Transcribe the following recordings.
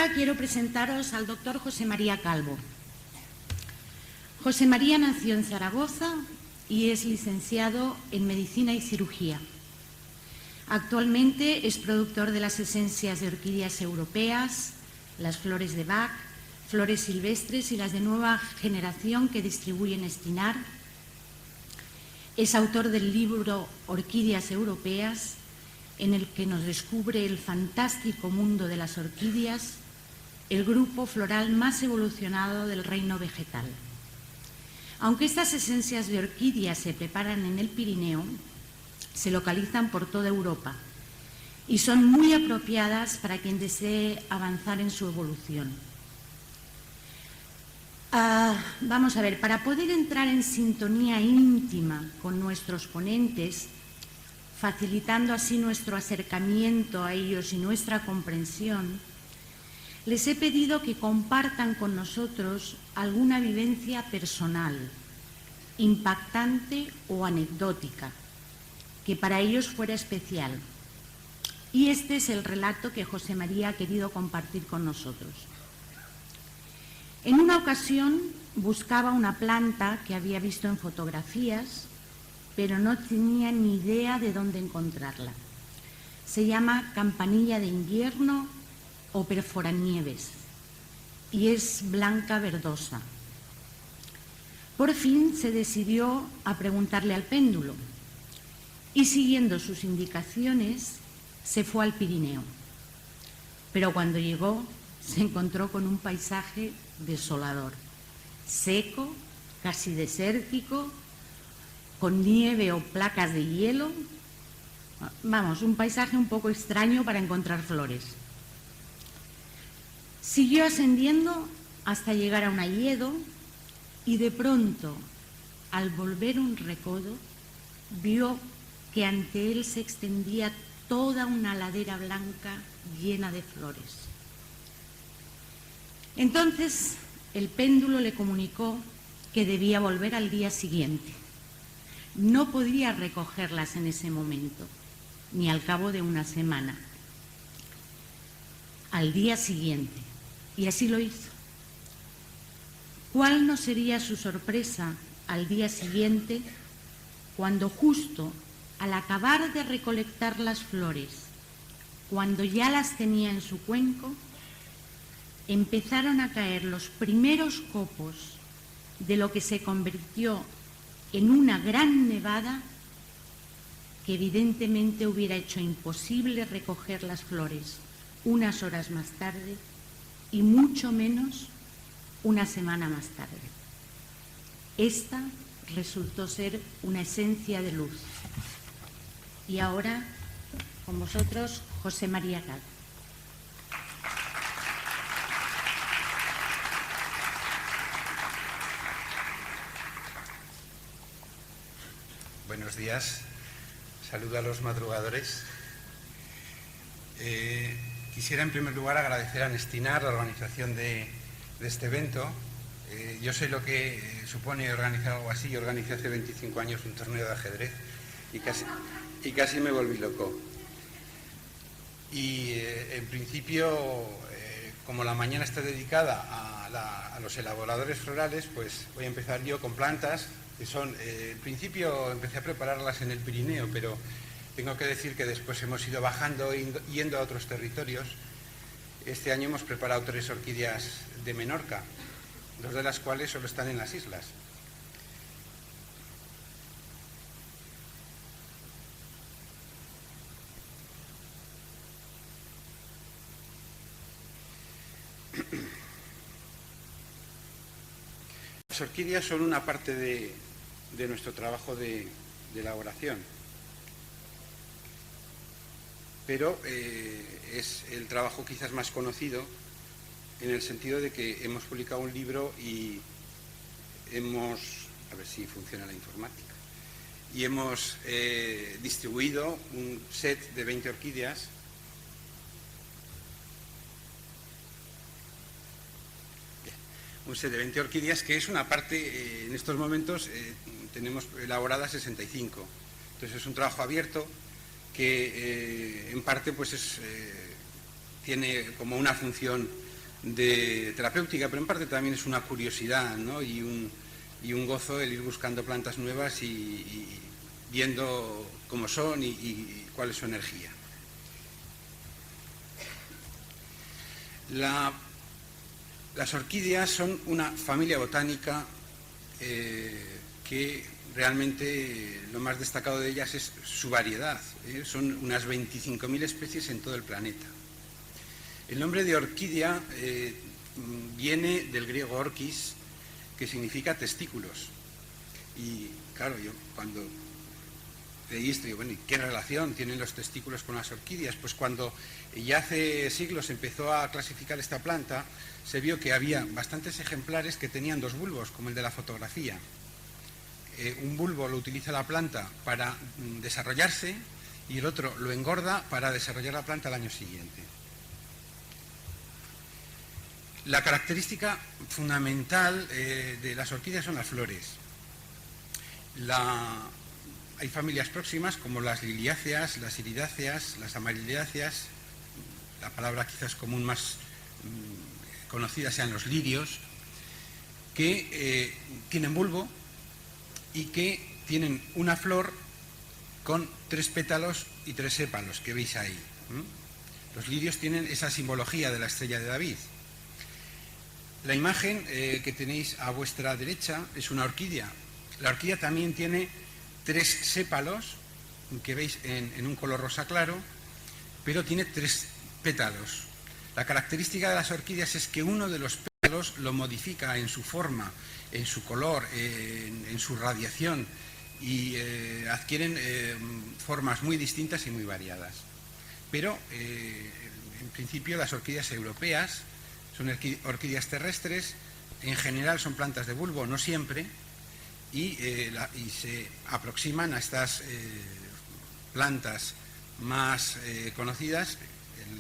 ahora quiero presentaros al doctor José María Calvo. José María nació en Zaragoza y es licenciado en Medicina y Cirugía. Actualmente es productor de las esencias de orquídeas europeas, las flores de Bach, flores silvestres y las de nueva generación que distribuye en Estinar. Es autor del libro Orquídeas Europeas, en el que nos descubre el fantástico mundo de las orquídeas, el grupo floral más evolucionado del reino vegetal. Aunque estas esencias de orquídeas se preparan en el Pirineo, se localizan por toda Europa y son muy apropiadas para quien desee avanzar en su evolución. Vamos a ver, para poder entrar en sintonía íntima con nuestros ponentes, facilitando así nuestro acercamiento a ellos y nuestra comprensión, les he pedido que compartan con nosotros alguna vivencia personal, impactante o anecdótica, que para ellos fuera especial. Y este es el relato que José María ha querido compartir con nosotros. En una ocasión buscaba una planta que había visto en fotografías, pero no tenía ni idea de dónde encontrarla. Se llama campanilla de invierno o perforanieves y es blanca verdosa. Por fin se decidió a preguntarle al péndulo y, siguiendo sus indicaciones, se fue al Pirineo. Pero cuando llegó se encontró con un paisaje desolador, seco, casi desértico, con nieve o placas de hielo. Vamos, un paisaje un poco extraño para encontrar flores. Siguió ascendiendo hasta llegar a un hayedo y de pronto, al volver un recodo, vio que ante él se extendía toda una ladera blanca llena de flores. Entonces el péndulo le comunicó que debía volver al día siguiente. No podía recogerlas en ese momento, ni al cabo de una semana. Al día siguiente, y así lo hizo. ¿Cuál no sería su sorpresa al día siguiente, cuando justo al acabar de recolectar las flores, cuando ya las tenía en su cuenco, empezaron a caer los primeros copos de lo que se convirtió en una gran nevada que evidentemente hubiera hecho imposible recoger las flores unas horas más tarde y mucho menos una semana más tarde? Esta resultó ser una esencia de luz. Y ahora, con vosotros, José María Calvo. Buenos días, saludo a los madrugadores. Quisiera en primer lugar agradecer a Estinar la organización de este evento. Yo sé lo que supone organizar algo así. Yo organicé hace 25 años un torneo de ajedrez y casi me volví loco. Y en principio, como la mañana está dedicada a los elaboradores florales, pues voy a empezar yo con plantas que son, en principio empecé a prepararlas en el Pirineo, pero tengo que decir que después hemos ido bajando, yendo a otros territorios. Este año hemos preparado 3 orquídeas de Menorca, 2 de las cuales solo están en las islas. Las orquídeas son una parte de nuestro trabajo de elaboración, pero es el trabajo quizás más conocido en el sentido de que hemos publicado un libro y hemos, a ver si funciona la informática, y hemos distribuido un set de 20 orquídeas que es una parte, en estos momentos tenemos elaboradas 65. Entonces es un trabajo abierto que en parte pues tiene como una función terapéutica, pero en parte también es una curiosidad, ¿no? y un gozo el ir buscando plantas nuevas y viendo cómo son y cuál es su energía. Las orquídeas son una familia botánica que realmente lo más destacado de ellas es su variedad. Son unas 25.000 especies en todo el planeta. El nombre de orquídea viene del griego orquis, que significa testículos. Y claro, yo cuando leí esto, digo, bueno, ¿y qué relación tienen los testículos con las orquídeas? Pues cuando ya hace siglos se empezó a clasificar esta planta, se vio que había bastantes ejemplares que tenían dos bulbos, como el de la fotografía. Un bulbo lo utiliza la planta para desarrollarse y el otro lo engorda para desarrollar la planta al año siguiente. La característica fundamental de las orquídeas son las flores. Hay familias próximas como las liliáceas, las iridáceas, las amarilláceas, la palabra quizás común más conocida sean los lirios, que tienen bulbo y que tienen una flor con 3 pétalos y 3 sépalos que veis ahí. Los lirios tienen esa simbología de la estrella de David. La imagen que tenéis a vuestra derecha es una orquídea. La orquídea también tiene 3 sépalos que veis en un color rosa claro, pero tiene 3 pétalos. La característica de las orquídeas es que uno de los pétalos lo modifica en su forma, en su color, en su radiación y adquieren formas muy distintas y muy variadas. Pero en principio las orquídeas europeas son orquídeas terrestres, en general son plantas de bulbo, no siempre, y se aproximan a estas plantas más conocidas.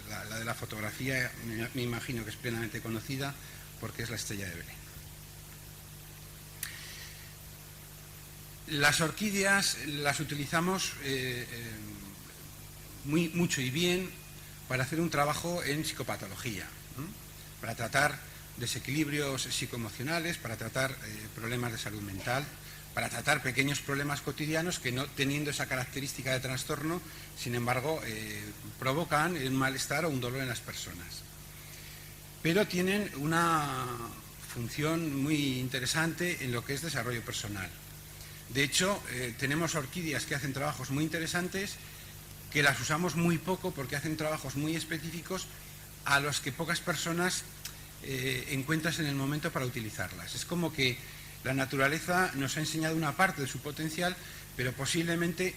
La de la fotografía me imagino que es plenamente conocida porque es la estrella de Belén. Las orquídeas las utilizamos mucho y bien para hacer un trabajo en psicopatología, para tratar desequilibrios psicoemocionales, para tratar problemas de salud mental, para tratar pequeños problemas cotidianos que no teniendo esa característica de trastorno, sin embargo, provocan un malestar o un dolor en las personas. Pero tienen una función muy interesante en lo que es desarrollo personal. De hecho, tenemos orquídeas que hacen trabajos muy interesantes, que las usamos muy poco porque hacen trabajos muy específicos a los que pocas personas encuentras en el momento para utilizarlas. Es como que la naturaleza nos ha enseñado una parte de su potencial, pero posiblemente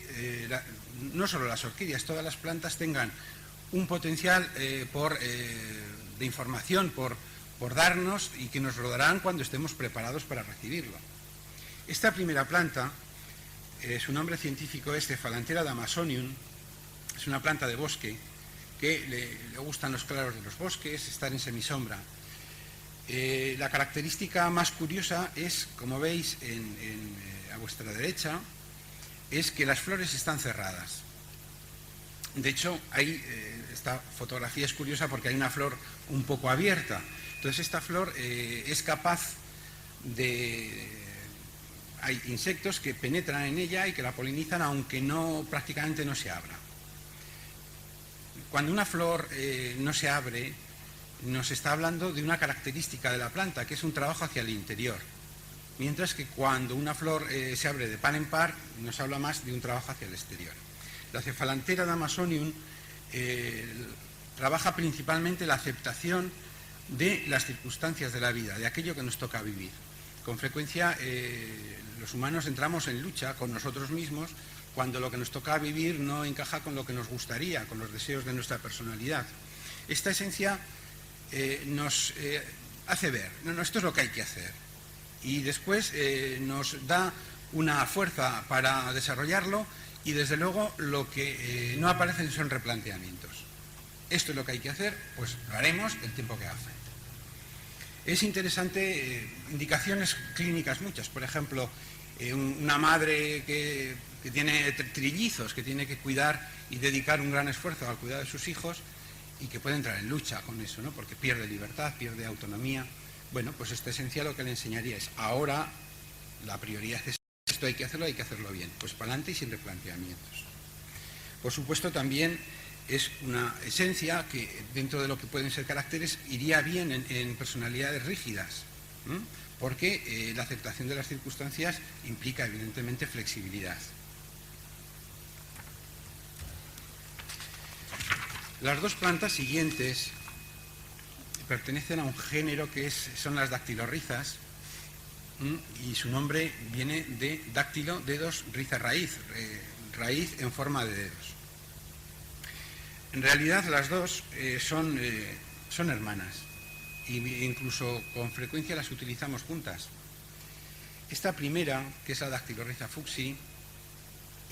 no solo las orquídeas, todas las plantas tengan un potencial de información por darnos y que nos lo darán cuando estemos preparados para recibirlo. Esta primera planta, su nombre científico es Cephalantera damasonium, es una planta de bosque que le gustan los claros de los bosques, estar en semisombra. La característica más curiosa es, como veis a vuestra derecha, es que las flores están cerradas. De hecho, esta fotografía es curiosa porque hay una flor un poco abierta. Entonces esta flor es capaz de... Hay insectos que penetran en ella y que la polinizan aunque prácticamente no se abra. Cuando una flor no se abre, nos está hablando de una característica de la planta, que es un trabajo hacia el interior. Mientras que cuando una flor se abre de par en par, nos habla más de un trabajo hacia el exterior. La Cephalantera damasonium trabaja principalmente la aceptación de las circunstancias de la vida, de aquello que nos toca vivir. Con frecuencia los humanos entramos en lucha con nosotros mismos cuando lo que nos toca vivir no encaja con lo que nos gustaría, con los deseos de nuestra personalidad. Esta esencia nos hace ver, no, esto es lo que hay que hacer. Y después nos da una fuerza para desarrollarlo y desde luego lo que no aparecen son replanteamientos. Esto es lo que hay que hacer, pues lo haremos el tiempo que hace. Es interesante, indicaciones clínicas muchas, por ejemplo, una madre que tiene trillizos, que tiene que cuidar y dedicar un gran esfuerzo al cuidado de sus hijos y que puede entrar en lucha con eso, ¿no? Porque pierde libertad, pierde autonomía. Bueno, pues esta esencia lo que le enseñaría es, ahora la prioridad es esto, hay que hacerlo bien, pues para adelante y sin replanteamientos. Por supuesto, también es una esencia que dentro de lo que pueden ser caracteres iría bien en personalidades rígidas, porque la aceptación de las circunstancias implica evidentemente flexibilidad. Las dos plantas siguientes pertenecen a un género que son las dactilorrizas, y su nombre viene de dáctilo, dedos, riza, raíz, raíz en forma de dedos. En realidad las dos son hermanas e incluso con frecuencia las utilizamos juntas. Esta primera, que es la dactilorriza fuchsi,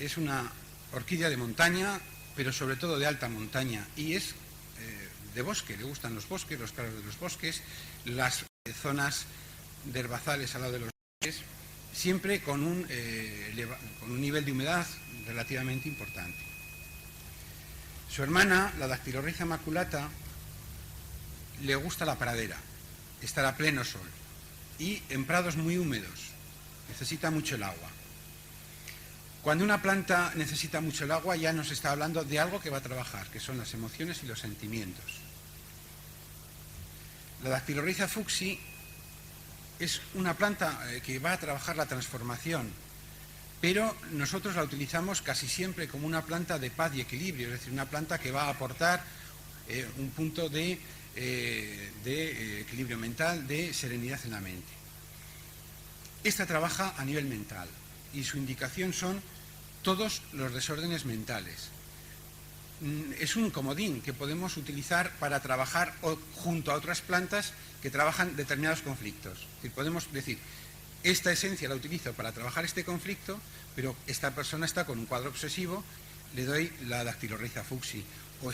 es una orquídea de montaña, pero sobre todo de alta montaña, y es de bosque, le gustan los bosques, los claros de los bosques, las zonas de herbazales al lado de los bosques, siempre con un nivel de humedad relativamente importante. Su hermana, la dactilorriza maculata, le gusta la pradera, estar a pleno sol, y en prados muy húmedos, necesita mucho el agua. Cuando una planta necesita mucho el agua, ya nos está hablando de algo que va a trabajar, que son las emociones y los sentimientos. La dactilorriza fuchsi es una planta que va a trabajar la transformación, pero nosotros la utilizamos casi siempre como una planta de paz y equilibrio, es decir, una planta que va a aportar un punto de equilibrio mental, de serenidad en la mente. Esta trabaja a nivel mental y su indicación son todos los desórdenes mentales. Es un comodín que podemos utilizar para trabajar junto a otras plantas que trabajan determinados conflictos. Es decir, podemos decir, esta esencia la utilizo para trabajar este conflicto, pero esta persona está con un cuadro obsesivo, le doy la dactilorriza fuchsi. O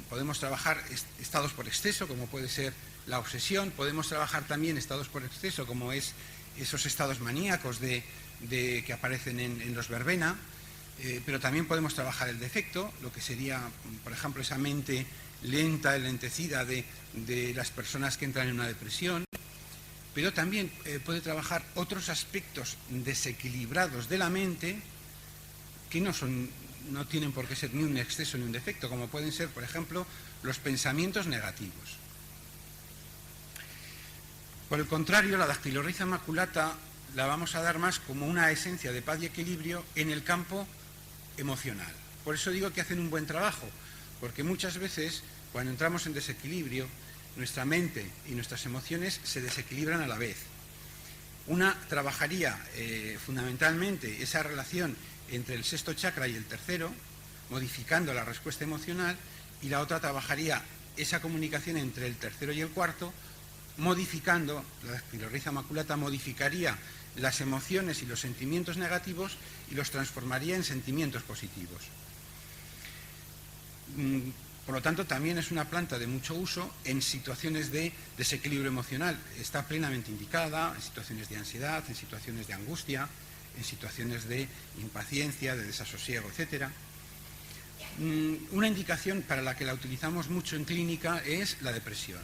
podemos trabajar estados por exceso, como puede ser la obsesión. Podemos trabajar también estados por exceso, como es esos estados maníacos que aparecen en los verbena. Pero también podemos trabajar el defecto, lo que sería, por ejemplo, esa mente lenta, enlentecida de las personas que entran en una depresión. Pero también puede trabajar otros aspectos desequilibrados de la mente que no tienen por qué ser ni un exceso ni un defecto, como pueden ser, por ejemplo, los pensamientos negativos. Por el contrario, la dactilorriza maculata la vamos a dar más como una esencia de paz y equilibrio en el campo emocional. Por eso digo que hacen un buen trabajo, porque muchas veces cuando entramos en desequilibrio, nuestra mente y nuestras emociones se desequilibran a la vez. Una trabajaría fundamentalmente esa relación entre el sexto chakra y el tercero, modificando la respuesta emocional, y la otra trabajaría esa comunicación entre el tercero y el cuarto, modificando, la dactilorriza maculata modificaría las emociones y los sentimientos negativos y los transformaría en sentimientos positivos. Por lo tanto, también es una planta de mucho uso en situaciones de desequilibrio emocional. Está plenamente indicada en situaciones de ansiedad, en situaciones de angustia, en situaciones de impaciencia, de desasosiego, etc. Una indicación para la que la utilizamos mucho en clínica es la depresión.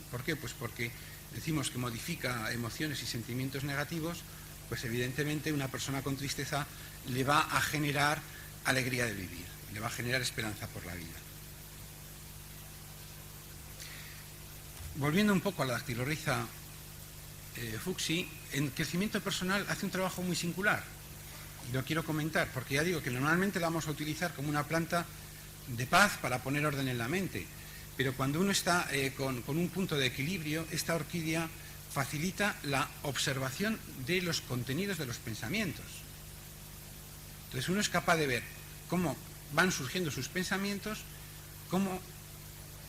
¿Por qué? Pues porque decimos que modifica emociones y sentimientos negativos, pues evidentemente una persona con tristeza le va a generar alegría de vivir, le va a generar esperanza por la vida. Volviendo un poco a la dactilorriza fuchsi, en crecimiento personal hace un trabajo muy singular, y lo quiero comentar, porque ya digo que normalmente la vamos a utilizar como una planta de paz para poner orden en la mente, pero cuando uno está con un punto de equilibrio, esta orquídea facilita la observación de los contenidos de los pensamientos. Entonces uno es capaz de ver cómo van surgiendo sus pensamientos, cómo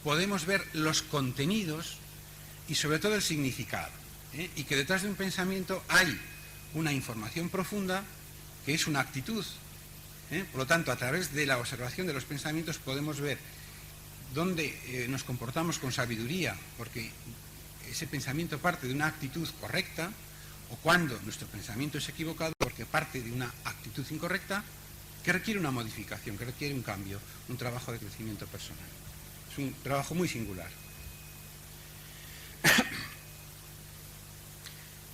podemos ver los contenidos y sobre todo el significado, y que detrás de un pensamiento hay una información profunda que es una actitud. Por lo tanto, a través de la observación de los pensamientos podemos ver dónde nos comportamos con sabiduría, porque ese pensamiento parte de una actitud correcta, o cuando nuestro pensamiento es equivocado porque parte de una actitud incorrecta, que requiere una modificación, que requiere un cambio, un trabajo de crecimiento personal. Es un trabajo muy singular.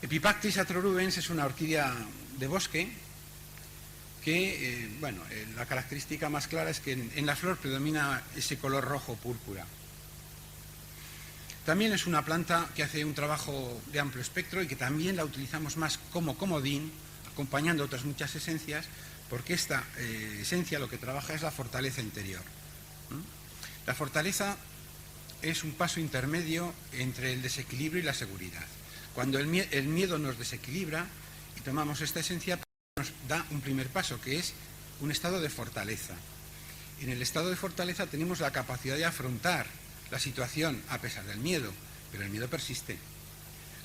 Epipactis atrorubens es una orquídea de bosque que, la característica más clara es que en la flor predomina ese color rojo púrpura. También es una planta que hace un trabajo de amplio espectro y que también la utilizamos más como comodín, acompañando otras muchas esencias, porque esta esencia lo que trabaja es la fortaleza interior. La fortaleza es un paso intermedio entre el desequilibrio y la seguridad. Cuando el miedo nos desequilibra y tomamos esta esencia, nos da un primer paso, que es un estado de fortaleza. En el estado de fortaleza tenemos la capacidad de afrontar la situación a pesar del miedo, pero el miedo persiste.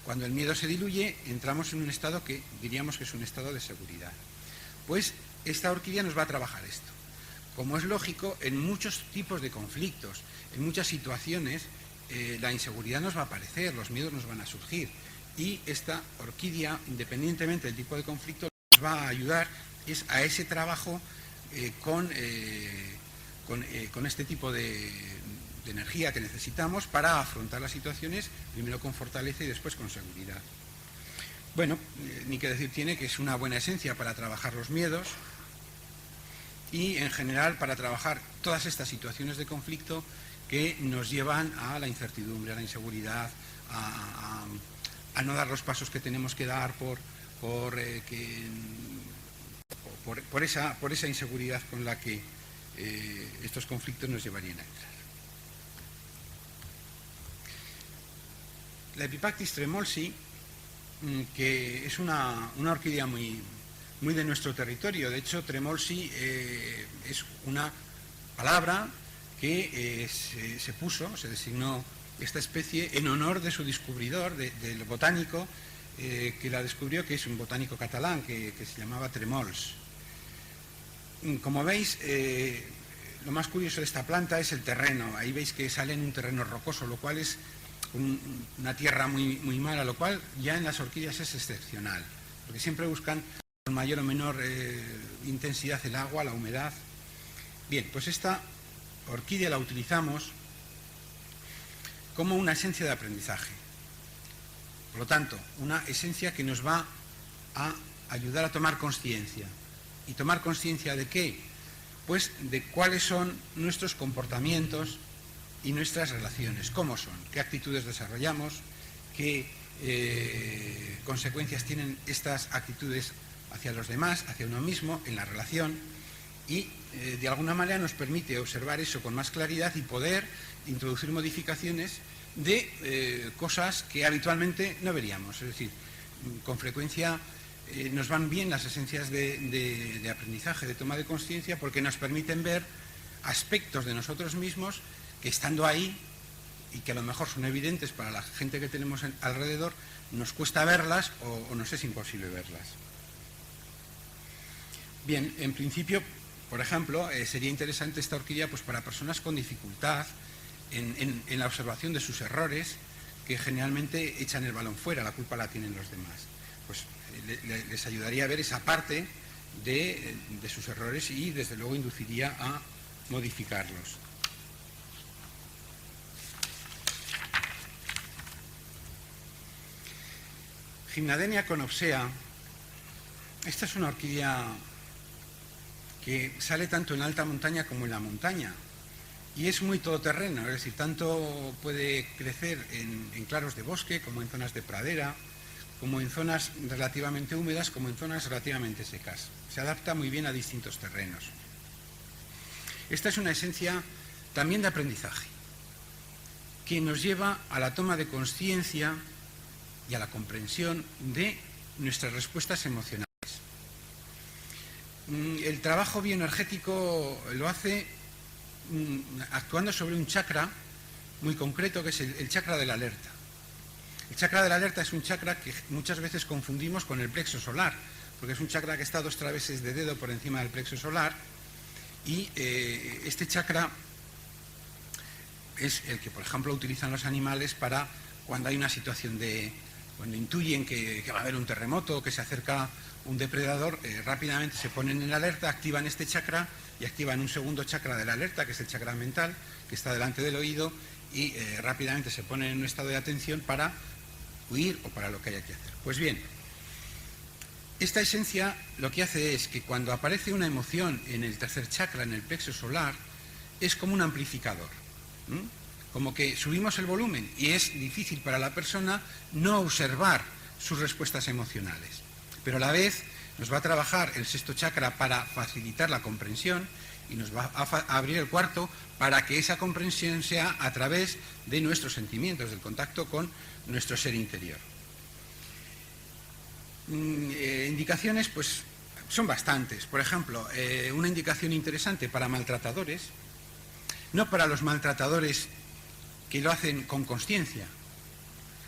Cuando el miedo se diluye, entramos en un estado que diríamos que es un estado de seguridad. Pues esta orquídea nos va a trabajar esto. Como es lógico, en muchos tipos de conflictos, en muchas situaciones, la inseguridad nos va a aparecer, los miedos nos van a surgir. Y esta orquídea, independientemente del tipo de conflicto, nos va a ayudar a ese trabajo con este tipo de energía que necesitamos para afrontar las situaciones, primero con fortaleza y después con seguridad. Bueno, ni que decir tiene que es una buena esencia para trabajar los miedos y en general para trabajar todas estas situaciones de conflicto que nos llevan a la incertidumbre, a la inseguridad, a no dar los pasos que tenemos que dar por esa inseguridad con la que estos conflictos nos llevarían a entrar. La Epipactis tremolsi, que es una orquídea muy de nuestro territorio. De hecho, tremolsi es una palabra que se designó esta especie en honor de su descubridor, del botánico que la descubrió, que es un botánico catalán que se llamaba Tremols. Como veis, lo más curioso de esta planta es el terreno. Ahí veis que sale en un terreno rocoso, lo cual es una tierra muy mala, lo cual ya en las orquídeas es excepcional, porque siempre buscan con mayor o menor intensidad el agua, la humedad. Bien, pues esta orquídea la utilizamos como una esencia de aprendizaje. Por lo tanto, una esencia que nos va a ayudar a tomar conciencia. ¿Y tomar conciencia de qué? Pues de cuáles son nuestros comportamientos y nuestras relaciones, cómo son, qué actitudes desarrollamos, qué consecuencias tienen estas actitudes hacia los demás, hacia uno mismo, en la relación, y de alguna manera nos permite observar eso con más claridad y poder introducir modificaciones de cosas que habitualmente no veríamos. Es decir, con frecuencia nos van bien las esencias de aprendizaje, de toma de conciencia, porque nos permiten ver aspectos de nosotros mismos que estando ahí y que a lo mejor son evidentes para la gente que tenemos alrededor, nos cuesta verlas o nos es imposible verlas. Bien, en principio, por ejemplo, sería interesante esta orquídea pues, para personas con dificultad en la observación de sus errores, que generalmente echan el balón fuera, la culpa la tienen los demás. Pues les ayudaría a ver esa parte de sus errores y desde luego induciría a modificarlos. Gymnadenia conopsea, esta es una orquídea que sale tanto en alta montaña como en la montaña y es muy todoterreno, es decir, tanto puede crecer en claros de bosque como en zonas de pradera, como en zonas relativamente húmedas, como en zonas relativamente secas. Se adapta muy bien a distintos terrenos. Esta es una esencia también de aprendizaje, que nos lleva a la toma de conciencia y a la comprensión de nuestras respuestas emocionales. El trabajo bioenergético lo hace actuando sobre un chakra muy concreto, que es el chakra de la alerta. El chakra de la alerta es un chakra que muchas veces confundimos con el plexo solar, porque es un chakra que está 2 traveses de dedo por encima del plexo solar, y este chakra es el que, por ejemplo, utilizan los animales para cuando hay una situación de cuando intuyen que va a haber un terremoto o que se acerca un depredador, rápidamente se ponen en alerta, activan este chakra y activan un segundo chakra de la alerta, que es el chakra mental, que está delante del oído, y rápidamente se ponen en un estado de atención para huir o para lo que haya que hacer. Pues bien, esta esencia lo que hace es que cuando aparece una emoción en el tercer chakra, en el plexo solar, es como un amplificador, como que subimos el volumen y es difícil para la persona no observar sus respuestas emocionales. Pero a la vez nos va a trabajar el sexto chakra para facilitar la comprensión y nos va a abrir el cuarto para que esa comprensión sea a través de nuestros sentimientos, del contacto con nuestro ser interior. Indicaciones, pues, son bastantes. Por ejemplo, una indicación interesante para maltratadores, no para los maltratadores que lo hacen con consciencia,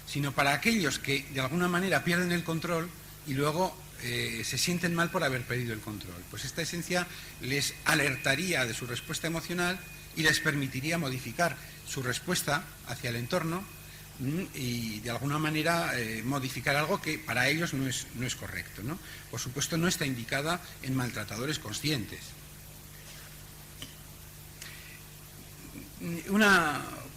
sino para aquellos que de alguna manera pierden el control y luego se sienten mal por haber perdido el control. Pues esta esencia les alertaría de su respuesta emocional y les permitiría modificar su respuesta hacia el entorno y de alguna manera modificar algo que para ellos no es correcto, ¿no? Por supuesto, no está indicada en maltratadores conscientes.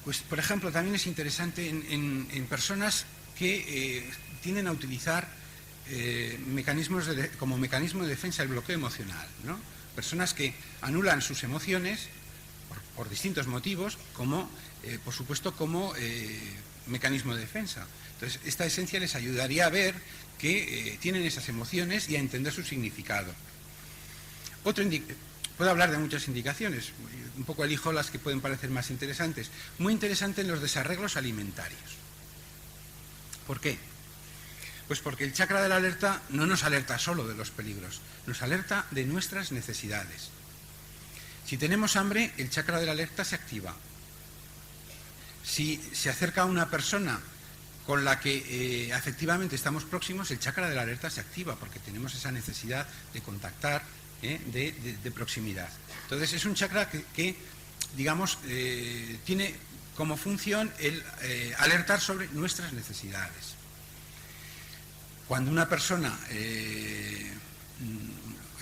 Pues, por ejemplo, también es interesante en personas que tienden a utilizar como mecanismo de defensa el bloqueo emocional, ¿no? Personas que anulan sus emociones por distintos motivos, como, por supuesto, como mecanismo de defensa. Entonces, esta esencia les ayudaría a ver que tienen esas emociones y a entender su significado. Puedo hablar de muchas indicaciones, un poco elijo las que pueden parecer más interesantes. Muy interesante en los desarreglos alimentarios. ¿Por qué? Pues porque el chakra de la alerta no nos alerta solo de los peligros, nos alerta de nuestras necesidades. Si tenemos hambre, el chakra de la alerta se activa. Si se acerca a una persona con la que afectivamente estamos próximos, el chakra de la alerta se activa porque tenemos esa necesidad de contactar, de proximidad. Entonces es un chakra que digamos, tiene como función el alertar sobre nuestras necesidades. Cuando una persona, en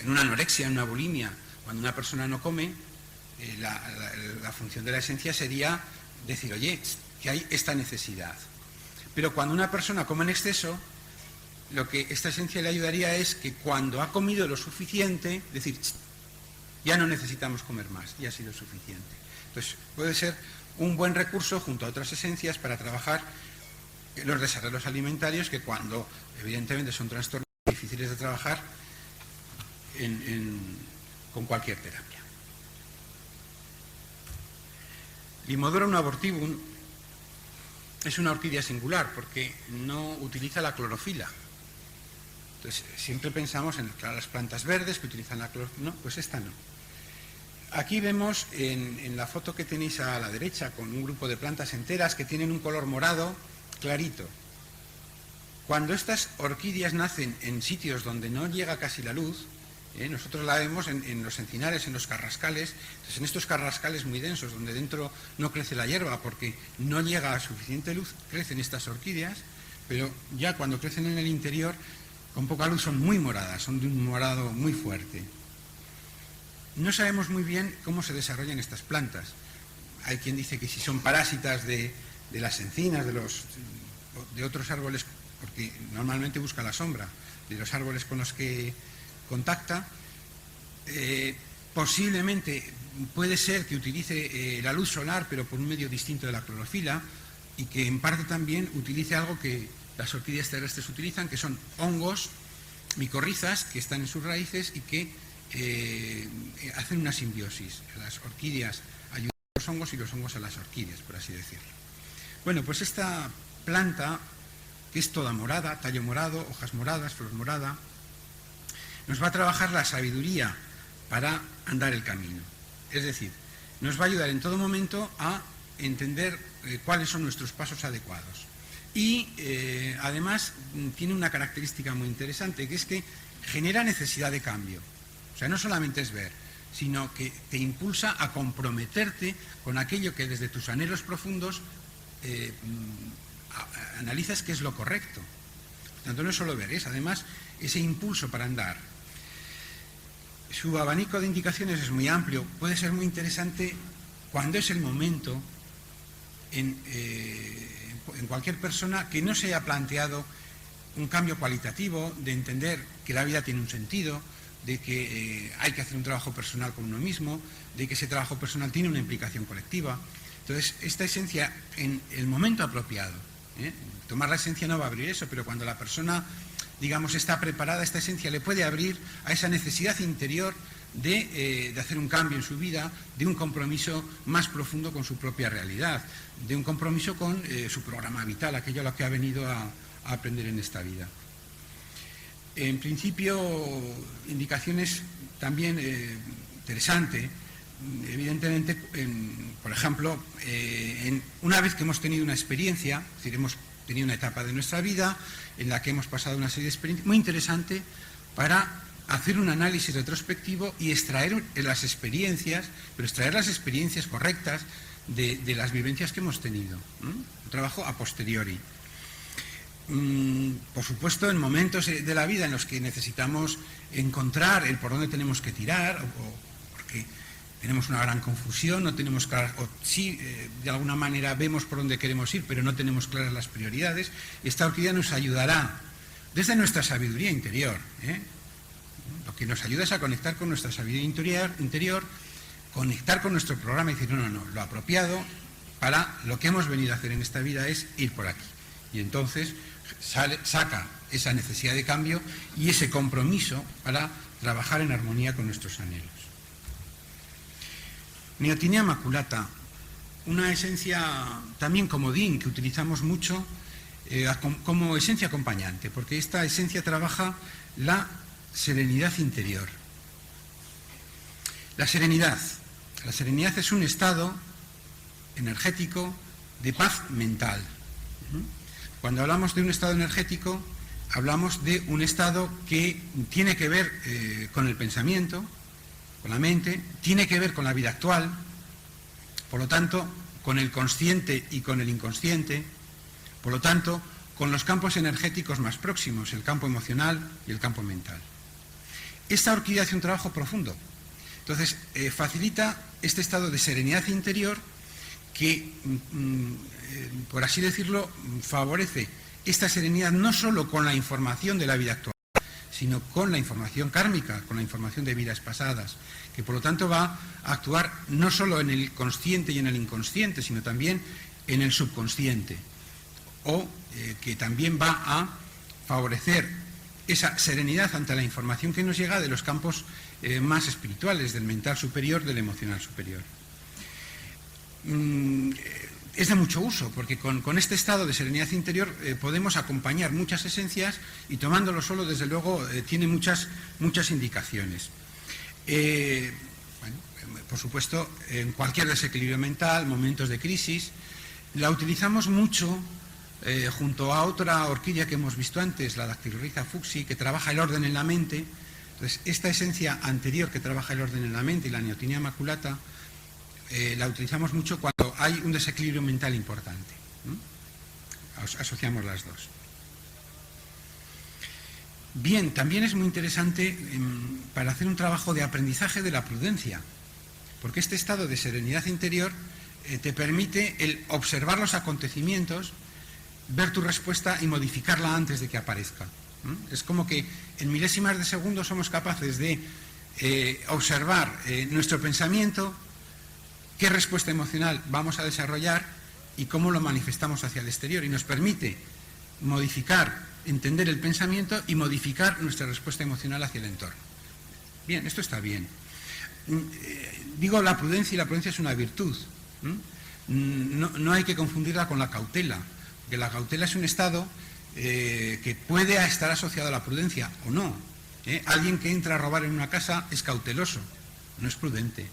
una anorexia, en una bulimia, cuando una persona no come, la función de la esencia sería decir, oye, que hay esta necesidad. Pero cuando una persona come en exceso, lo que esta esencia le ayudaría es que cuando ha comido lo suficiente, decir, ya no necesitamos comer más, ya ha sido suficiente. Entonces, puede ser un buen recurso junto a otras esencias para trabajar los desarreglos alimentarios, que cuando evidentemente son trastornos difíciles de trabajar con cualquier terapia. Limodora abortivum es una orquídea singular porque no utiliza la clorofila. Entonces, siempre pensamos en las plantas verdes que utilizan la clorofila. No, pues esta no. Aquí vemos en la foto que tenéis a la derecha con un grupo de plantas enteras que tienen un color morado clarito. Cuando estas orquídeas nacen en sitios donde no llega casi la luz, nosotros la vemos en los encinares, en los carrascales. Entonces, en estos carrascales muy densos, donde dentro no crece la hierba porque no llega a suficiente luz, crecen estas orquídeas, pero ya cuando crecen en el interior, con poca luz son muy moradas, son de un morado muy fuerte. No sabemos muy bien cómo se desarrollan estas plantas. Hay quien dice que si son parásitas de las encinas, de otros árboles, porque normalmente busca la sombra de los árboles con los que contacta. Posiblemente puede ser que utilice la luz solar, pero por un medio distinto de la clorofila, y que en parte también utilice algo que las orquídeas terrestres utilizan, que son hongos, micorrizas, que están en sus raíces y que hacen una simbiosis. Las orquídeas ayudan a los hongos y los hongos a las orquídeas, por así decirlo. Bueno, pues esta planta, que es toda morada, tallo morado, hojas moradas, flor morada, nos va a trabajar la sabiduría para andar el camino. Es decir, nos va a ayudar en todo momento a entender cuáles son nuestros pasos adecuados. Y además tiene una característica muy interesante, que es que genera necesidad de cambio. O sea, no solamente es ver, sino que te impulsa a comprometerte con aquello que desde tus anhelos profundos analizas que es lo correcto. tanto no es solo ver, es además ese impulso para andar. Su abanico de indicaciones es muy amplio, puede ser muy interesante cuando es el momento en cualquier persona que no se haya planteado un cambio cualitativo, de entender que la vida tiene un sentido, de que hay que hacer un trabajo personal con uno mismo, de que ese trabajo personal tiene una implicación colectiva. Entonces, esta esencia en el momento apropiado, tomar la esencia no va a abrir eso, pero cuando la persona, digamos, está preparada, esta esencia le puede abrir a esa necesidad interior de hacer un cambio en su vida, de un compromiso más profundo con su propia realidad, de un compromiso con su programa vital, aquello a lo que ha venido a aprender en esta vida. En principio, indicaciones también interesantes, evidentemente, por ejemplo, una vez que hemos tenido una experiencia, es decir, hemos tenido una etapa de nuestra vida en la que hemos pasado una serie de experiencias, muy interesante para hacer un análisis retrospectivo y extraer las experiencias, pero extraer las experiencias correctas de las vivencias que hemos tenido. Un trabajo a posteriori. Por supuesto, en momentos de la vida en los que necesitamos encontrar el por dónde tenemos que tirar, o porque tenemos una gran confusión, no tenemos claras, o sí, de alguna manera vemos por dónde queremos ir, pero no tenemos claras las prioridades, esta orquídea nos ayudará desde nuestra sabiduría interior. Lo que nos ayuda es a conectar con nuestra sabiduría interior, conectar con nuestro programa y decir, no, lo apropiado para lo que hemos venido a hacer en esta vida es ir por aquí. Y entonces saca esa necesidad de cambio y ese compromiso para trabajar en armonía con nuestros anhelos. Neotinea maculata, una esencia también comodín que utilizamos mucho como esencia acompañante, porque esta esencia trabaja la serenidad interior. La serenidad es un estado energético de paz mental. Cuando hablamos de un estado energético, hablamos de un estado que tiene que ver con el pensamiento, con la mente, tiene que ver con la vida actual, por lo tanto, con el consciente y con el inconsciente, por lo tanto, con los campos energéticos más próximos, el campo emocional y el campo mental. Esta orquídea hace un trabajo profundo. Entonces, facilita este estado de serenidad interior que, por así decirlo, favorece esta serenidad no solo con la información de la vida actual, sino con la información kármica, con la información de vidas pasadas, que por lo tanto va a actuar no solo en el consciente y en el inconsciente, sino también en el subconsciente, o que también va a favorecer esa serenidad ante la información que nos llega de los campos más espirituales, del mental superior, del emocional superior. Es de mucho uso, porque con este estado de serenidad interior podemos acompañar muchas esencias y tomándolo solo, desde luego, tiene muchas indicaciones. Por supuesto, en cualquier desequilibrio mental, momentos de crisis, la utilizamos mucho junto a otra orquídea que hemos visto antes, la Dactylorhiza fuchsi, que trabaja el orden en la mente. Entonces, esta esencia anterior que trabaja el orden en la mente y la Neotinea maculata, la utilizamos mucho cuando hay un desequilibrio mental importante. Asociamos las dos. Bien, también es muy interesante para hacer un trabajo de aprendizaje de la prudencia, porque este estado de serenidad interior te permite el observar los acontecimientos, ver tu respuesta y modificarla antes de que aparezca. Es como que en milésimas de segundo somos capaces de observar nuestro pensamiento, qué respuesta emocional vamos a desarrollar y cómo lo manifestamos hacia el exterior, y nos permite modificar, entender el pensamiento y modificar nuestra respuesta emocional hacia el entorno. Bien, esto está bien. Digo la prudencia, y la prudencia es una virtud. No hay que confundirla con la cautela, porque la cautela es un estado que puede estar asociado a la prudencia o no. Alguien que entra a robar en una casa es cauteloso, no es prudente.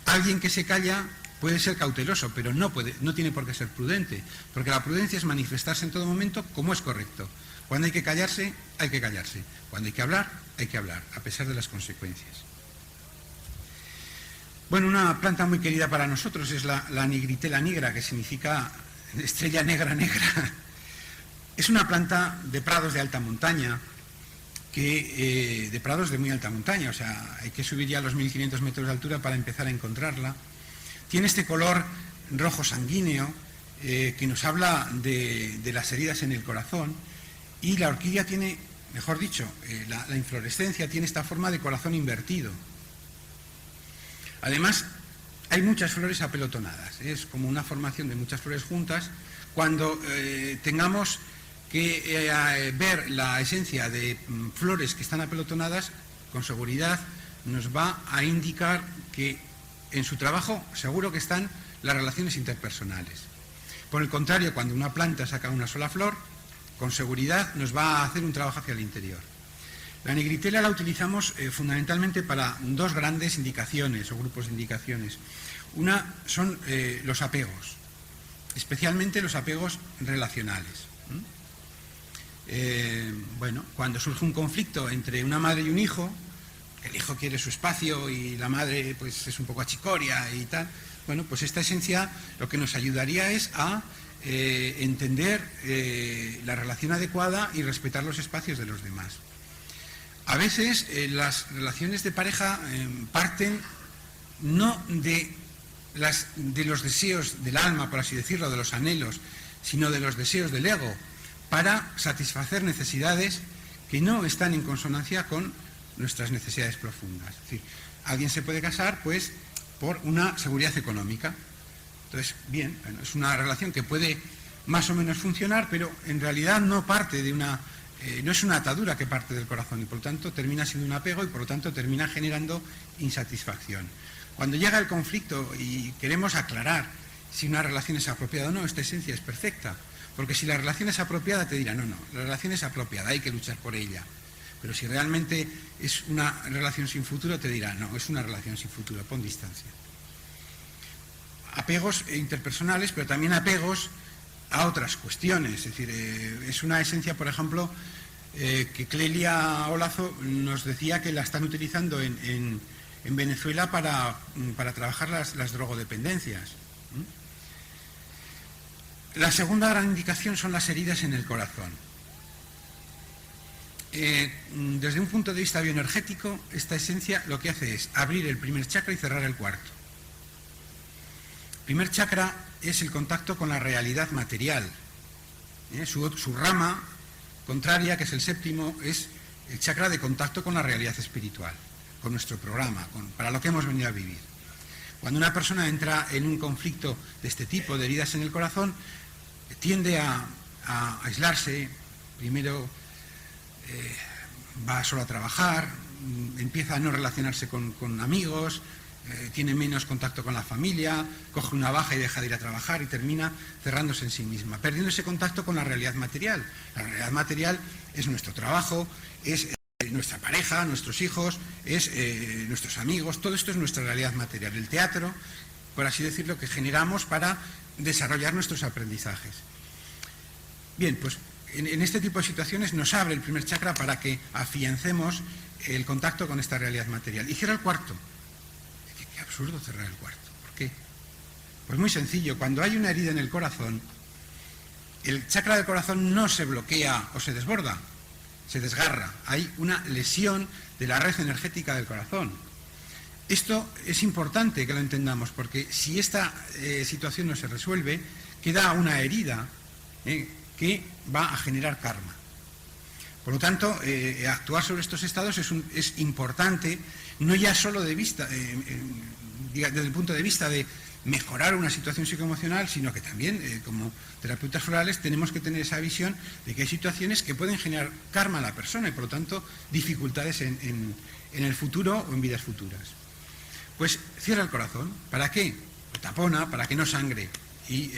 Alguien que se calla puede ser cauteloso, pero no tiene por qué ser prudente, porque la prudencia es manifestarse en todo momento como es correcto. Cuando hay que callarse, hay que callarse. Cuando hay que hablar, a pesar de las consecuencias. Bueno, una planta muy querida para nosotros es la Nigritela nigra, que significa estrella negra, negra. Es una planta de prados de alta montaña, de prados de muy alta montaña, o sea, hay que subir ya a los 1500 metros de altura para empezar a encontrarla. Tiene este color rojo sanguíneo que nos habla de las heridas en el corazón, y la orquídea tiene, mejor dicho, la inflorescencia tiene esta forma de corazón invertido. Además, hay muchas flores apelotonadas, es como una formación de muchas flores juntas. Cuando tengamos que ver la esencia de flores que están apelotonadas, con seguridad nos va a indicar que en su trabajo seguro que están las relaciones interpersonales. Por el contrario, cuando una planta saca una sola flor, con seguridad nos va a hacer un trabajo hacia el interior. La negritela la utilizamos fundamentalmente para dos grandes indicaciones o grupos de indicaciones. Una son los apegos, especialmente los apegos relacionales. Bueno, cuando surge un conflicto entre una madre y un hijo, el hijo quiere su espacio y la madre pues es un poco achicoria y tal, bueno, pues esta esencia lo que nos ayudaría es a entender la relación adecuada y respetar los espacios de los demás. A veces las relaciones de pareja parten no de los deseos del alma, por así decirlo, de los anhelos, sino de los deseos del ego, para satisfacer necesidades que no están en consonancia con nuestras necesidades profundas. Es decir, alguien se puede casar pues por una seguridad económica. Entonces, bien, bueno, es una relación que puede más o menos funcionar, pero en realidad no parte de una... no es una atadura que parte del corazón y por lo tanto termina siendo un apego y por lo tanto termina generando insatisfacción. Cuando llega el conflicto y queremos aclarar si una relación es apropiada o no, esta esencia es perfecta. Porque si la relación es apropiada te dirá, no, la relación es apropiada, hay que luchar por ella. Pero si realmente es una relación sin futuro te dirá, no, es una relación sin futuro, pon distancia. Apegos interpersonales, pero también apegos a otras cuestiones. Es decir, es una esencia, por ejemplo, que Clelia Olazo nos decía que la están utilizando en Venezuela para trabajar las drogodependencias. La segunda gran indicación son las heridas en el corazón. Desde un punto de vista bioenergético, esta esencia lo que hace es abrir el primer chakra y cerrar el cuarto. El primer chakra es el contacto con la realidad material. Su rama contraria, que es el séptimo, es el chakra de contacto con la realidad espiritual, con nuestro programa, para lo que hemos venido a vivir. Cuando una persona entra en un conflicto de este tipo, de heridas en el corazón, tiende a aislarse. Primero va solo a trabajar, empieza a no relacionarse con amigos, tiene menos contacto con la familia, coge una baja y deja de ir a trabajar y termina cerrándose en sí misma, perdiendo ese contacto con la realidad material. La realidad material es nuestro trabajo, es nuestra pareja, nuestros hijos, es nuestros amigos, todo esto es nuestra realidad material. El teatro, por así decirlo, que generamos para desarrollar nuestros aprendizajes. Bien, pues en este tipo de situaciones nos abre el primer chakra para que afiancemos el contacto con esta realidad material. Y cierra el cuarto. Qué absurdo cerrar el cuarto. ¿Por qué? Pues muy sencillo. Cuando hay una herida en el corazón, el chakra del corazón no se bloquea o se desborda, se desgarra. Hay una lesión de la red energética del corazón. Esto es importante que lo entendamos, porque si esta situación no se resuelve, queda una herida que va a generar karma. Por lo tanto, actuar sobre estos estados es importante, no ya solo desde el punto de vista de mejorar una situación psicoemocional, sino que también, como terapeutas florales, tenemos que tener esa visión de que hay situaciones que pueden generar karma a la persona y, por lo tanto, dificultades en el futuro o en vidas futuras. Pues cierra el corazón. ¿Para qué? Tapona, para que no sangre. Y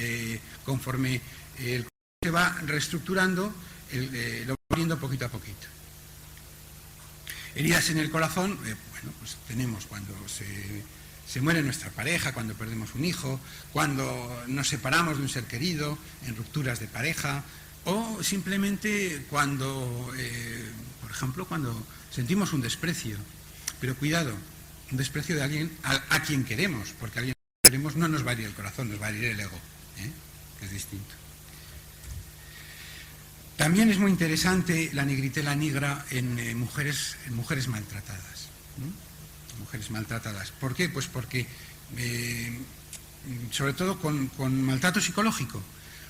conforme el corazón se va reestructurando, lo va abriendo poquito a poquito. Heridas en el corazón, bueno, pues tenemos cuando se muere nuestra pareja, cuando perdemos un hijo, cuando nos separamos de un ser querido, en rupturas de pareja, o simplemente cuando, por ejemplo, cuando sentimos un desprecio. Pero cuidado, un desprecio de alguien a quien queremos, porque a alguien que queremos no nos va a herir el corazón, nos va a herir el ego, que es distinto. También es muy interesante la nigritela nigra en mujeres maltratadas. Mujeres maltratadas. ¿Por qué? Pues porque, sobre todo con maltrato psicológico.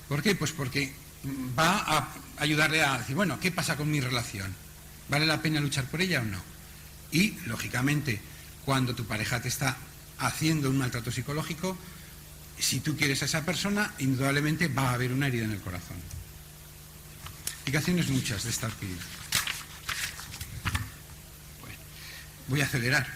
¿Por qué? Pues porque va a ayudarle a decir, bueno, ¿qué pasa con mi relación? ¿Vale la pena luchar por ella o no? Y, lógicamente, cuando tu pareja te está haciendo un maltrato psicológico, si tú quieres a esa persona, indudablemente va a haber una herida en el corazón. Explicaciones muchas de esta orquídea. Bueno, voy a acelerar.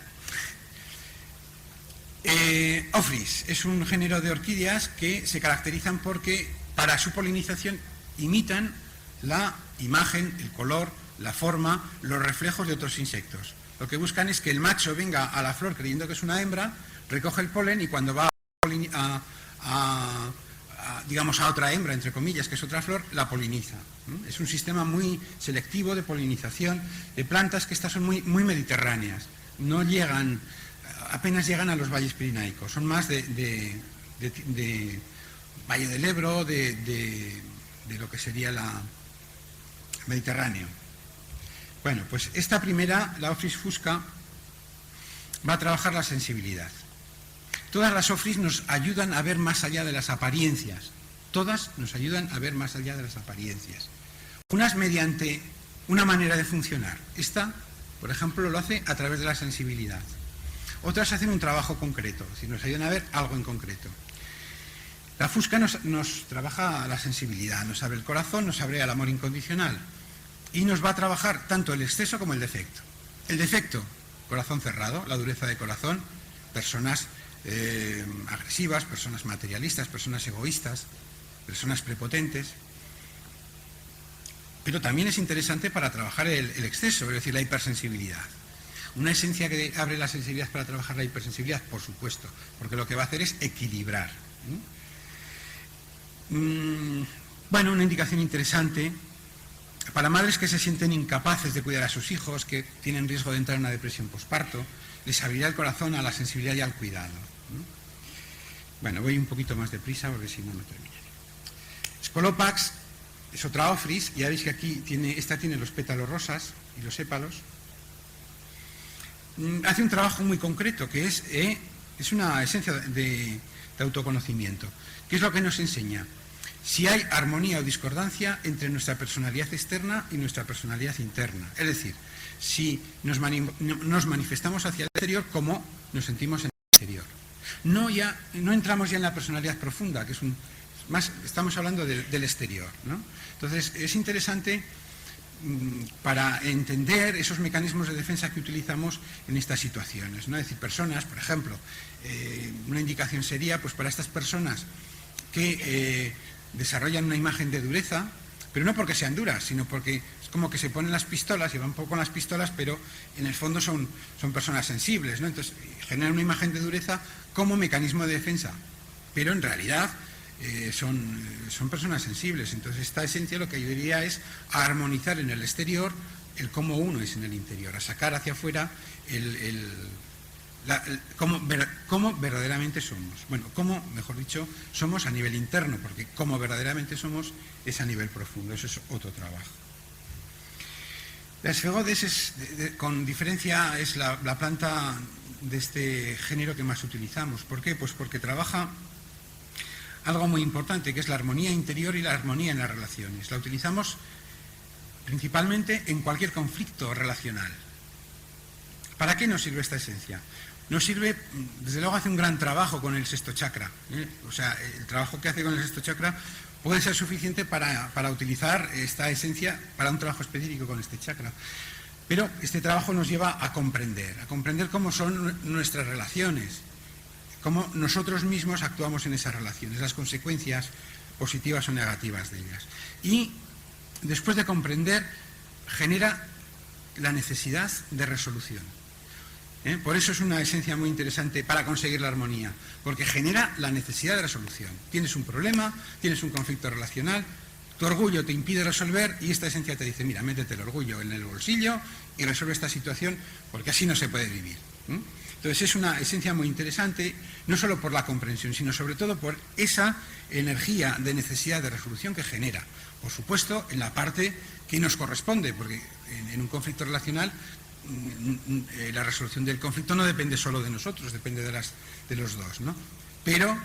Ophrys es un género de orquídeas que se caracterizan porque para su polinización imitan la imagen, el color, la forma, los reflejos de otros insectos. Lo que buscan es que el macho venga a la flor creyendo que es una hembra, recoge el polen y cuando va digamos, a otra hembra, entre comillas, que es otra flor, la poliniza. Es un sistema muy selectivo de polinización de plantas que estas son muy mediterráneas. No llegan, apenas llegan a los valles pirenaicos, son más de Valle del Ebro, de lo que sería la Mediterráneo. Bueno, pues esta primera, la Ophrys fusca, va a trabajar la sensibilidad. Todas las Ophrys nos ayudan a ver más allá de las apariencias. Todas nos ayudan a ver más allá de las apariencias. Unas mediante una manera de funcionar. Esta, por ejemplo, lo hace a través de la sensibilidad. Otras hacen un trabajo concreto, es decir, nos ayudan a ver algo en concreto. La fusca nos trabaja la sensibilidad, nos abre el corazón, nos abre al amor incondicional y nos va a trabajar tanto el exceso como el defecto. El defecto, corazón cerrado, la dureza de corazón, personas agresivas, personas materialistas, personas egoístas, personas prepotentes. Pero también es interesante para trabajar el exceso, es decir, la hipersensibilidad. ¿Una esencia que abre la sensibilidad para trabajar la hipersensibilidad? Por supuesto, porque lo que va a hacer es equilibrar. Bueno, una indicación interesante para madres que se sienten incapaces de cuidar a sus hijos, que tienen riesgo de entrar en una depresión posparto, les abrirá el corazón a la sensibilidad y al cuidado. Bueno, voy un poquito más deprisa porque si no, no terminaré. Scolopax es otra Ophrys, ya veis que aquí esta tiene los pétalos rosas y los sépalos. Hace un trabajo muy concreto que es una esencia de autoconocimiento. ¿Qué es lo que nos enseña? Si hay armonía o discordancia entre nuestra personalidad externa y nuestra personalidad interna. Es decir, si nos manifestamos hacia el exterior, ¿cómo nos sentimos en el exterior? No entramos ya en la personalidad profunda, que es más, estamos hablando del exterior, ¿no? Entonces, es interesante para entender esos mecanismos de defensa que utilizamos en estas situaciones, ¿no? Es decir, personas, por ejemplo, una indicación sería, pues para estas personas que desarrollan una imagen de dureza, pero no porque sean duras, sino porque es como que se ponen las pistolas y van un poco con las pistolas, pero en el fondo son personas sensibles, ¿no? Entonces generan una imagen de dureza como mecanismo de defensa, pero en realidad son personas sensibles. Entonces esta esencia lo que ayudaría es a armonizar en el exterior el cómo uno es en el interior, a sacar hacia afuera cómo verdaderamente somos. Bueno, cómo, mejor dicho, somos a nivel interno, porque cómo verdaderamente somos es a nivel profundo, eso es otro trabajo. La Sphegodes con diferencia es la planta de este género que más utilizamos. ¿Por qué? Pues porque trabaja algo muy importante, que es la armonía interior y la armonía en las relaciones. La utilizamos principalmente en cualquier conflicto relacional. ¿Para qué nos sirve esta esencia? Nos sirve, desde luego hace un gran trabajo con el sexto chakra, O sea, el trabajo que hace con el sexto chakra puede ser suficiente para utilizar esta esencia para un trabajo específico con este chakra. Pero este trabajo nos lleva a comprender cómo son nuestras relaciones, cómo nosotros mismos actuamos en esas relaciones, las consecuencias positivas o negativas de ellas. Y después de comprender, genera la necesidad de resolución. Por eso es una esencia muy interesante para conseguir la armonía, porque genera la necesidad de resolución. Tienes un problema, tienes un conflicto relacional, tu orgullo te impide resolver y esta esencia te dice, mira, métete el orgullo en el bolsillo y resuelve esta situación porque así no se puede vivir. Entonces es una esencia muy interesante, no solo por la comprensión, sino sobre todo por esa energía de necesidad de resolución que genera. Por supuesto, en la parte que nos corresponde, porque en un conflicto relacional la resolución del conflicto no depende solo de nosotros, depende de los dos, ¿no? Pero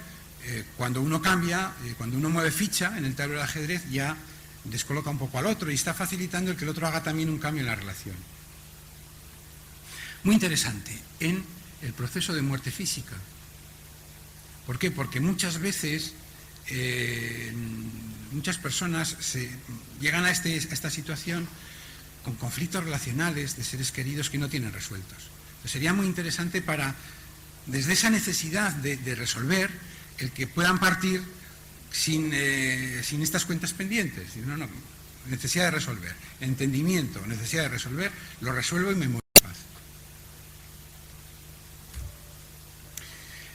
cuando uno cambia, cuando uno mueve ficha en el tablero de ajedrez, ya descoloca un poco al otro y está facilitando el que el otro haga también un cambio en la relación. Muy interesante en el proceso de muerte física. ¿Por qué? Porque muchas veces muchas personas llegan a esta situación con conflictos relacionales de seres queridos que no tienen resueltos. Entonces, sería muy interesante desde esa necesidad de resolver, el que puedan partir sin estas cuentas pendientes. No, necesidad de resolver, entendimiento, necesidad de resolver, lo resuelvo y me muero en paz.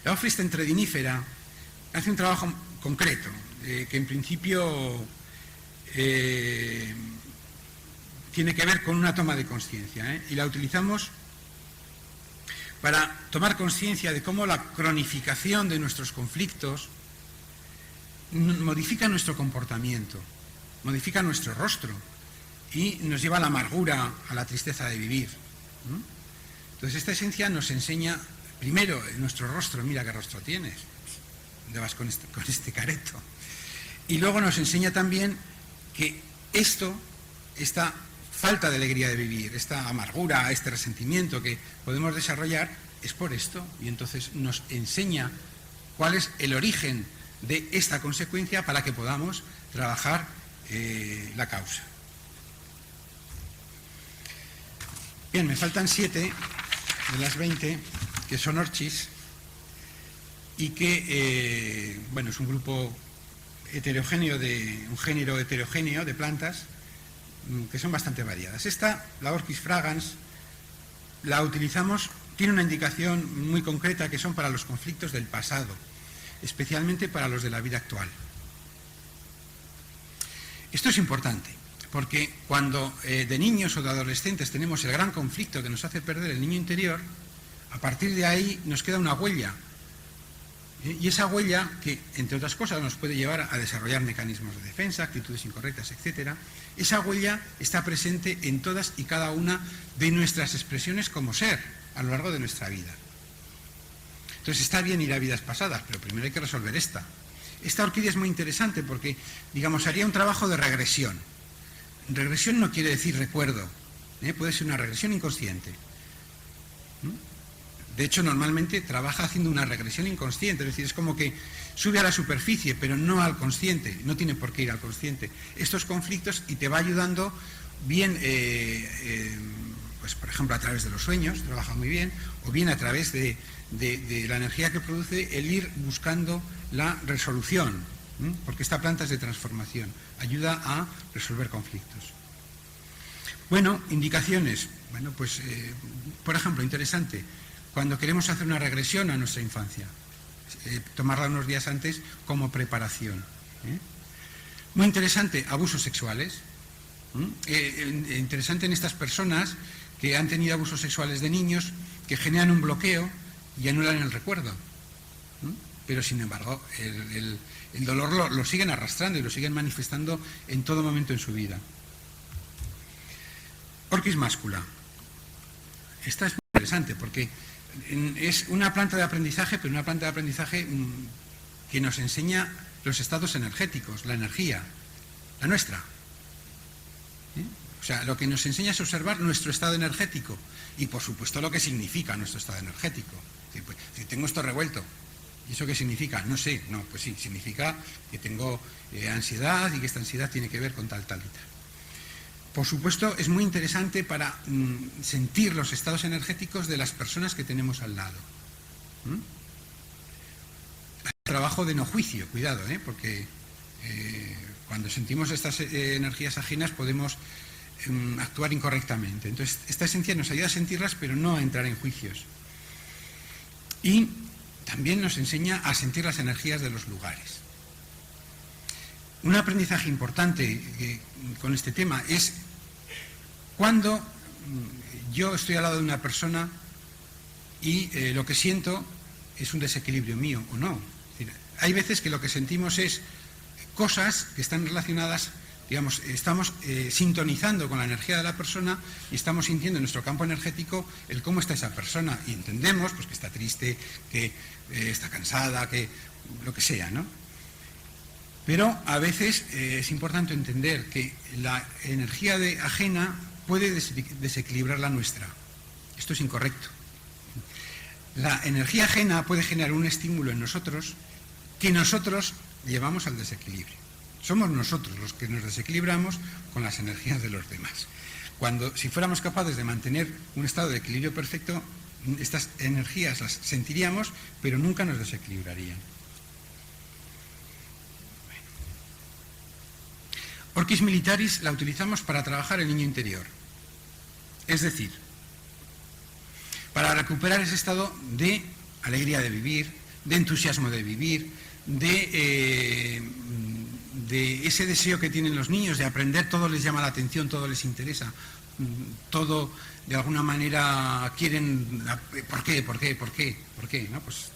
La office-tentredinífera hace un trabajo concreto, que en principio tiene que ver con una toma de conciencia, y la utilizamos para tomar conciencia de cómo la cronificación de nuestros conflictos modifica nuestro comportamiento, modifica nuestro rostro y nos lleva a la amargura, a la tristeza de vivir. Entonces esta esencia nos enseña, primero, nuestro rostro, mira qué rostro tienes, ¿dónde vas con este careto? Y luego nos enseña también que esta falta de alegría de vivir, esta amargura, este resentimiento que podemos desarrollar es por esto, y entonces nos enseña cuál es el origen de esta consecuencia para que podamos trabajar la causa. Bien, me faltan 7 de las 20 que son orchis y que, bueno, es un grupo heterogéneo, un género heterogéneo de plantas que son bastante variadas. La Orchis fragans, la utilizamos, tiene una indicación muy concreta que son para los conflictos del pasado, especialmente para los de la vida actual. Esto es importante, porque cuando de niños o de adolescentes tenemos el gran conflicto que nos hace perder el niño interior, a partir de ahí nos queda una huella. Y esa huella, que entre otras cosas nos puede llevar a desarrollar mecanismos de defensa, actitudes incorrectas, etc., esa huella está presente en todas y cada una de nuestras expresiones como ser a lo largo de nuestra vida. Entonces está bien ir a vidas pasadas, pero primero hay que resolver esta. Esta orquídea es muy interesante porque, digamos, haría un trabajo de regresión. Regresión no quiere decir recuerdo, puede ser una regresión inconsciente. De hecho, normalmente trabaja haciendo una regresión inconsciente, es decir, es como que sube a la superficie, pero no al consciente, no tiene por qué ir al consciente. Estos conflictos, y te va ayudando bien, pues por ejemplo, a través de los sueños, trabaja muy bien, o bien a través de la energía que produce el ir buscando la resolución, porque esta planta es de transformación, ayuda a resolver conflictos. Bueno, indicaciones. Bueno, pues, por ejemplo, interesante, cuando queremos hacer una regresión a nuestra infancia, tomarla unos días antes como preparación. Muy interesante, abusos sexuales. Interesante en estas personas que han tenido abusos sexuales de niños, que generan un bloqueo y anulan el recuerdo. Pero sin embargo, el dolor lo siguen arrastrando y lo siguen manifestando en todo momento en su vida. Orchis máscula. Esta es muy interesante porque es una planta de aprendizaje, pero una planta de aprendizaje que nos enseña los estados energéticos, la energía, la nuestra. O sea, lo que nos enseña es observar nuestro estado energético y, por supuesto, lo que significa nuestro estado energético. Si tengo esto revuelto, ¿y eso qué significa? No sé, no, pues sí, significa que tengo ansiedad y que esta ansiedad tiene que ver con tal, tal y tal. Por supuesto, es muy interesante para sentir los estados energéticos de las personas que tenemos al lado. Trabajo de no juicio, cuidado, porque cuando sentimos estas energías ajenas podemos actuar incorrectamente. Entonces, esta esencia nos ayuda a sentirlas, pero no a entrar en juicios. Y también nos enseña a sentir las energías de los lugares. Un aprendizaje importante con este tema es cuando yo estoy al lado de una persona y lo que siento es un desequilibrio mío o no. Es decir, hay veces que lo que sentimos es cosas que están relacionadas, digamos, estamos sintonizando con la energía de la persona y estamos sintiendo en nuestro campo energético el cómo está esa persona y entendemos pues, que está triste, que está cansada, que lo que sea, ¿no? Pero a veces es importante entender que la energía ajena puede desequilibrar la nuestra. Esto es incorrecto. La energía ajena puede generar un estímulo en nosotros que nosotros llevamos al desequilibrio. Somos nosotros los que nos desequilibramos con las energías de los demás. Si fuéramos capaces de mantener un estado de equilibrio perfecto, estas energías las sentiríamos, pero nunca nos desequilibrarían. Orquis Militaris la utilizamos para trabajar el niño interior. Es decir, para recuperar ese estado de alegría de vivir, de entusiasmo de vivir, de ese deseo que tienen los niños de aprender, todo les llama la atención, todo les interesa, todo de alguna manera quieren, ¿por qué? ¿No? Pues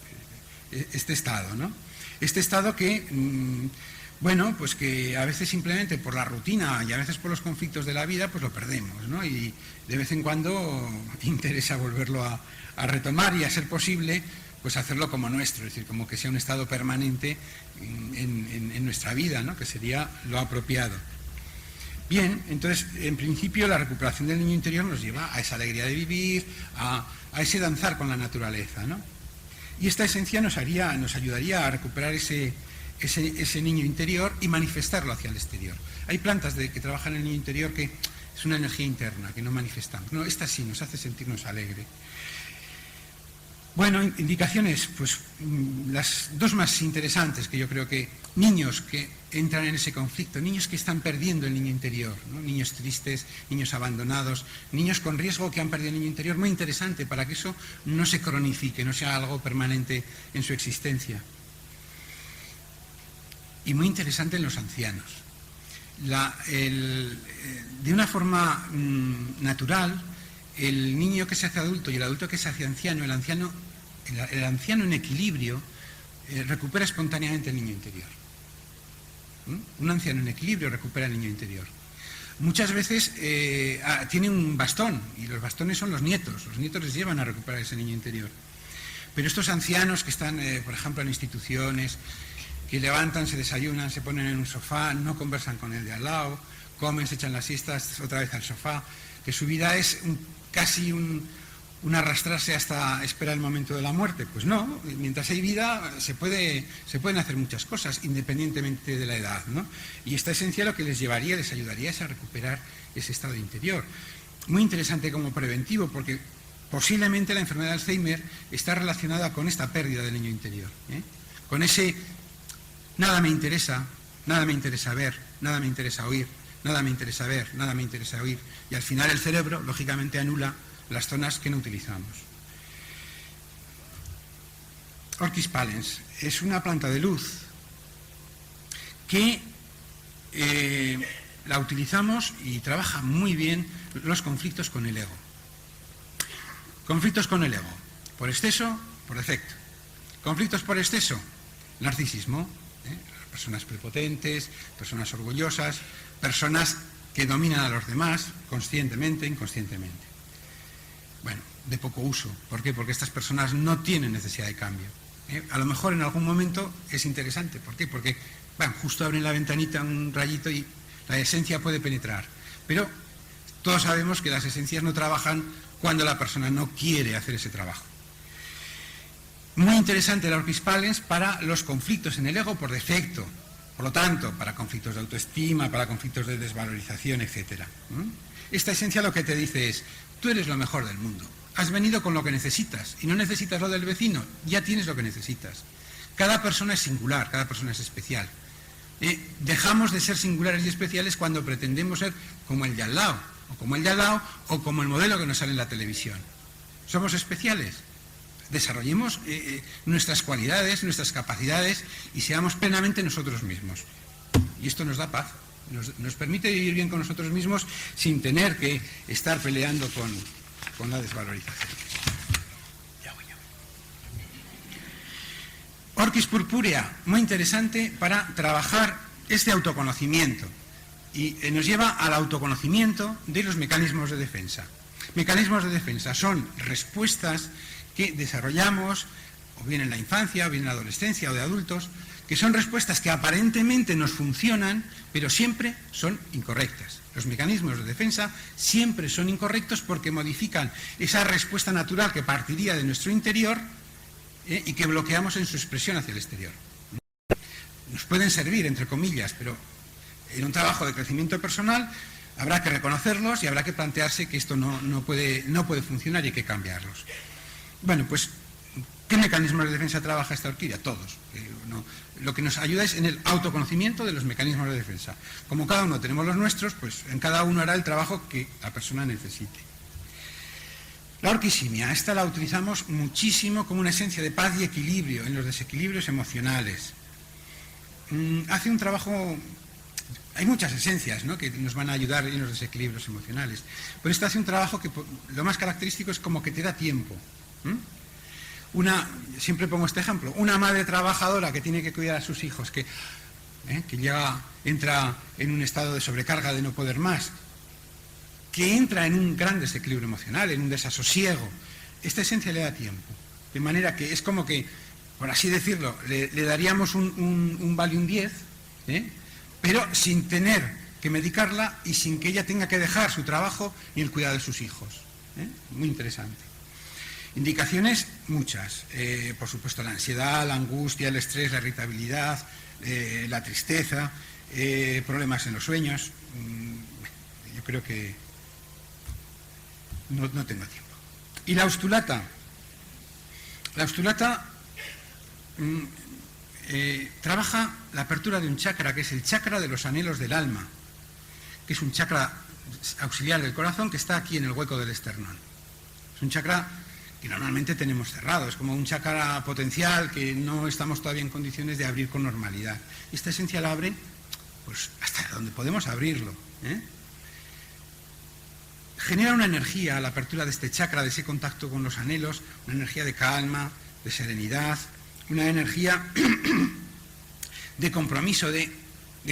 este estado, ¿no? Este estado que, bueno, pues que a veces simplemente por la rutina y a veces por los conflictos de la vida, pues lo perdemos, ¿no? Y de vez en cuando interesa volverlo a retomar y a ser posible, pues hacerlo como nuestro, es decir, como que sea un estado permanente en nuestra vida, ¿no? Que sería lo apropiado. Bien, entonces, en principio, la recuperación del niño interior nos lleva a esa alegría de vivir, a ese danzar con la naturaleza, ¿no? Y esta esencia nos ayudaría a recuperar ese niño interior y manifestarlo hacia el exterior. Hay plantas que trabajan en el niño interior que es una energía interna, que no manifestamos. No, esta sí nos hace sentirnos alegre. Bueno, indicaciones, pues las dos más interesantes que yo creo que niños que entran en ese conflicto, niños que están perdiendo el niño interior, ¿no? Niños tristes, niños abandonados, niños con riesgo que han perdido el niño interior, muy interesante para que eso no se cronifique, no sea algo permanente en su existencia. Y muy interesante en los ancianos. De una forma natural, el niño que se hace adulto y el adulto que se hace anciano, el anciano en equilibrio recupera espontáneamente el niño interior. Un anciano en equilibrio recupera el niño interior. Muchas veces tiene un bastón y los bastones son los nietos les llevan a recuperar ese niño interior. Pero estos ancianos que están, por ejemplo, en instituciones, que levantan, se desayunan, se ponen en un sofá, no conversan con el de al lado, comen, se echan las siestas, otra vez al sofá, que su vida es casi un arrastrarse hasta esperar el momento de la muerte. Pues no, mientras hay vida se pueden hacer muchas cosas, independientemente de la edad, ¿no? Y esta esencia lo que les ayudaría es a recuperar ese estado interior. Muy interesante como preventivo, porque posiblemente la enfermedad de Alzheimer está relacionada con esta pérdida del niño interior, con ese nada me interesa ver, nada me interesa oír, nada me interesa ver, nada me interesa oír, y al final el cerebro, lógicamente, anula las zonas que no utilizamos. Orquis pallens es una planta de luz que la utilizamos y trabaja muy bien los conflictos con el ego. Conflictos con el ego, por exceso, por defecto. Conflictos por exceso, narcisismo, personas prepotentes, personas orgullosas, personas que dominan a los demás conscientemente, inconscientemente. Bueno, de poco uso. ¿Por qué? Porque estas personas no tienen necesidad de cambio. A lo mejor en algún momento es interesante. ¿Por qué? Porque justo abren la ventanita un rayito y la esencia puede penetrar. Pero todos sabemos que las esencias no trabajan cuando la persona no quiere hacer ese trabajo. Muy interesante la Orquis pallens para los conflictos en el ego por defecto. Por lo tanto, para conflictos de autoestima, para conflictos de desvalorización, etc. Esta esencia lo que te dice es: tú eres lo mejor del mundo, has venido con lo que necesitas y no necesitas lo del vecino, ya tienes lo que necesitas. Cada persona es singular, cada persona es especial. Dejamos de ser singulares y especiales cuando pretendemos ser como el de al lado, o como el de al lado, o como el modelo que nos sale en la televisión. Somos especiales. Desarrollemos nuestras cualidades, nuestras capacidades y seamos plenamente nosotros mismos. Y esto nos da paz, nos permite vivir bien con nosotros mismos sin tener que estar peleando con la desvalorización. Ya voy. orquis purpúrea, muy interesante para trabajar este autoconocimiento y nos lleva al autoconocimiento de los mecanismos de defensa. Mecanismos de defensa son respuestas que desarrollamos o bien en la infancia, o bien en la adolescencia o de adultos, que son respuestas que aparentemente nos funcionan, pero siempre son incorrectas. Los mecanismos de defensa siempre son incorrectos porque modifican esa respuesta natural que partiría de nuestro interior y que bloqueamos en su expresión hacia el exterior. Nos pueden servir, entre comillas, pero en un trabajo de crecimiento personal habrá que reconocerlos y habrá que plantearse que esto no puede funcionar y hay que cambiarlos. Bueno, pues, ¿qué mecanismos de defensa trabaja esta orquídea? Todos. Lo que nos ayuda es en el autoconocimiento de los mecanismos de defensa. Como cada uno tenemos los nuestros, pues en cada uno hará el trabajo que la persona necesite. La orquisimia, esta la utilizamos muchísimo como una esencia de paz y equilibrio en los desequilibrios emocionales. Hace un trabajo... Hay muchas esencias, ¿no?, que nos van a ayudar en los desequilibrios emocionales, pero esta hace un trabajo que lo más característico es como que te da tiempo. Siempre pongo este ejemplo, una madre trabajadora que tiene que cuidar a sus hijos, que entra en un estado de sobrecarga de no poder más, que entra en un gran desequilibrio emocional, en un desasosiego, esta esencia le da tiempo, de manera que es como que, por así decirlo, le daríamos un Valium 10, pero sin tener que medicarla y sin que ella tenga que dejar su trabajo y el cuidado de sus hijos. Muy interesante. Indicaciones muchas, por supuesto la ansiedad, la angustia, el estrés, la irritabilidad, la tristeza, problemas en los sueños. Yo creo que no tengo tiempo. Y la austulata. La austulata trabaja la apertura de un chakra, que es el chakra de los anhelos del alma, que es un chakra auxiliar del corazón que está aquí en el hueco del esternón. Es un chakra que normalmente tenemos cerrado, es como un chakra potencial que no estamos todavía en condiciones de abrir con normalidad. Esta esencia la abre pues hasta donde podemos abrirlo. Genera una energía a la apertura de este chakra, de ese contacto con los anhelos, una energía de calma, de serenidad, una energía de compromiso, de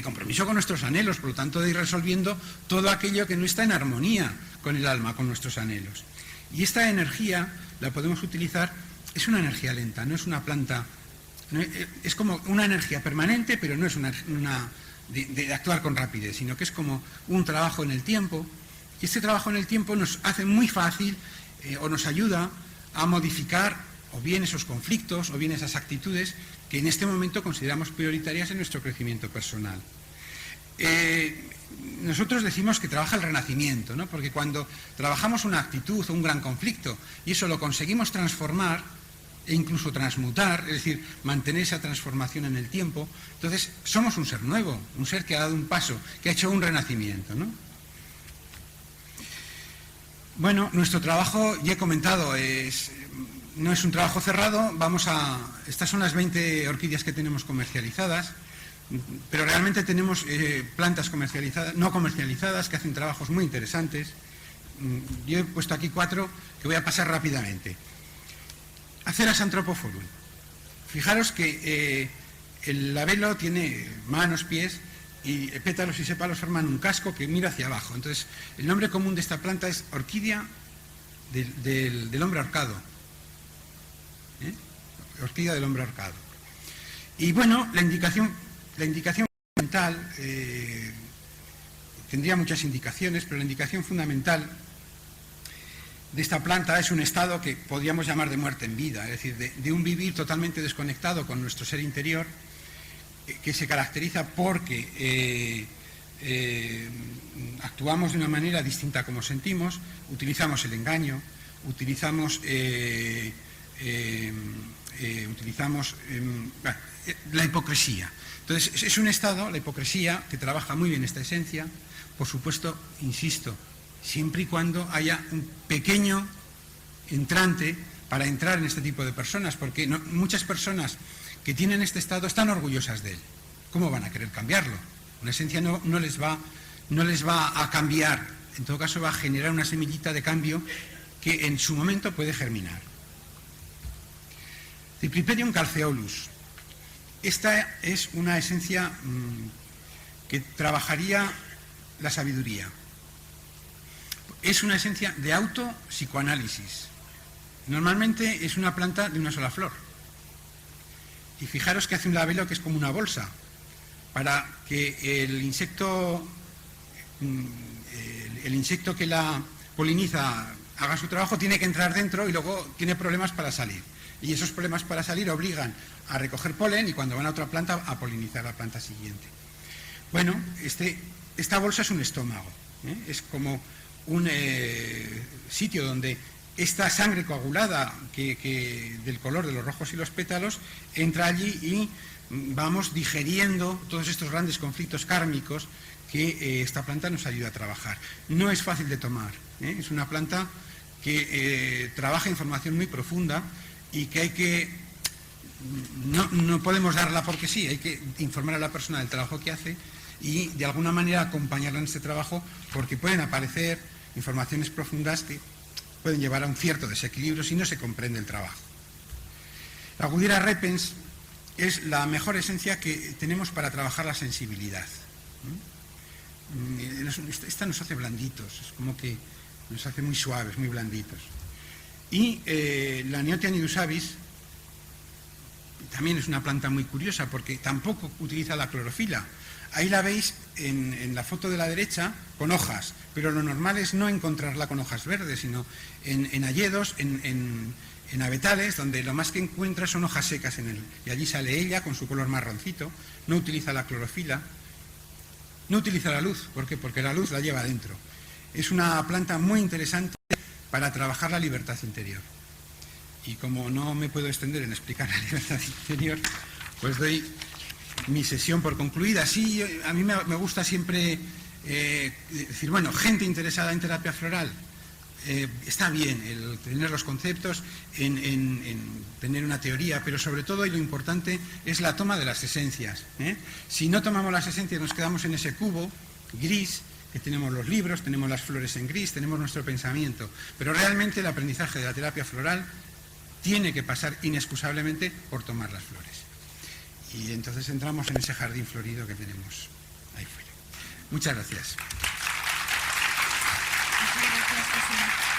compromiso con nuestros anhelos, por lo tanto de ir resolviendo todo aquello que no está en armonía con el alma, con nuestros anhelos. Y esta energía la podemos utilizar, es una energía lenta, no es una planta, es como una energía permanente, pero no es una de actuar con rapidez, sino que es como un trabajo en el tiempo, y este trabajo en el tiempo nos hace muy fácil o nos ayuda a modificar o bien esos conflictos o bien esas actitudes que en este momento consideramos prioritarias en nuestro crecimiento personal. Nosotros decimos que trabaja el renacimiento, ¿no?, porque cuando trabajamos una actitud o un gran conflicto y eso lo conseguimos transformar e incluso transmutar, es decir, mantener esa transformación en el tiempo, entonces somos un ser nuevo, un ser que ha dado un paso, que ha hecho un renacimiento, ¿no? Bueno, nuestro trabajo, ya he comentado, no es un trabajo cerrado. Estas son las 20 orquídeas que tenemos comercializadas, pero realmente tenemos plantas comercializadas, no comercializadas, que hacen trabajos muy interesantes. Yo he puesto aquí 4 que voy a pasar rápidamente. Aceras anthropophorus. Fijaros que el labelo tiene manos, pies, y pétalos y sépalos forman un casco que mira hacia abajo. Entonces, el nombre común de esta planta es orquídea del hombre ahorcado. Orquídea del hombre ahorcado. Y bueno, la indicación fundamental, tendría muchas indicaciones, pero la indicación fundamental de esta planta es un estado que podríamos llamar de muerte en vida, es decir, de un vivir totalmente desconectado con nuestro ser interior, que se caracteriza porque actuamos de una manera distinta a como sentimos, utilizamos el engaño, utilizamos la hipocresía. Entonces, es un estado, la hipocresía, que trabaja muy bien esta esencia, por supuesto, insisto, siempre y cuando haya un pequeño entrante para entrar en este tipo de personas, porque muchas personas que tienen este estado están orgullosas de él. ¿Cómo van a querer cambiarlo? Una esencia no les va a cambiar, en todo caso va a generar una semillita de cambio que en su momento puede germinar. Cypripedium calceolus. esta es una esencia que trabajaría la sabiduría. Es una esencia de autopsicoanálisis. Normalmente es una planta de una sola flor. Y fijaros que hace un labelo que es como una bolsa, para que el insecto que la poliniza haga su trabajo, tiene que entrar dentro y luego tiene problemas para salir. Y esos problemas para salir obligan a recoger polen y cuando van a otra planta a polinizar la planta siguiente. Bueno, esta bolsa es un estómago, es como un sitio donde esta sangre coagulada del color de los rojos y los pétalos entra allí y vamos digeriendo todos estos grandes conflictos kármicos que esta planta nos ayuda a trabajar. No es fácil de tomar, es una planta que trabaja información muy profunda y que hay que... No podemos darla porque sí, hay que informar a la persona del trabajo que hace y de alguna manera acompañarla en este trabajo, porque pueden aparecer informaciones profundas que pueden llevar a un cierto desequilibrio si no se comprende el trabajo. La Agudiera repens es la mejor esencia que tenemos para trabajar la sensibilidad. Esta nos hace blanditos, es como que nos hace muy suaves, muy blanditos. Y la Neotia nidusavis también es una planta muy curiosa porque tampoco utiliza la clorofila. Ahí la veis en la foto de la derecha con hojas, pero lo normal es no encontrarla con hojas verdes, sino en hayedos, en abetales, donde lo más que encuentra son hojas secas y allí sale ella con su color marroncito. No utiliza la clorofila, no utiliza la luz. ¿Por qué? Porque la luz la lleva adentro. Es una planta muy interesante para trabajar la libertad interior. Y como no me puedo extender en explicar la libertad interior, pues doy mi sesión por concluida. Sí, a mí me gusta siempre decir, bueno, gente interesada en terapia floral, está bien el tener los conceptos, en tener una teoría, pero sobre todo, y lo importante, es la toma de las esencias. Si no tomamos las esencias, nos quedamos en ese cubo gris, que tenemos los libros, tenemos las flores en gris, tenemos nuestro pensamiento, pero realmente el aprendizaje de la terapia floral tiene que pasar inexcusablemente por tomar las flores. Y entonces entramos en ese jardín florido que tenemos ahí fuera. Muchas gracias. Muchas gracias, José.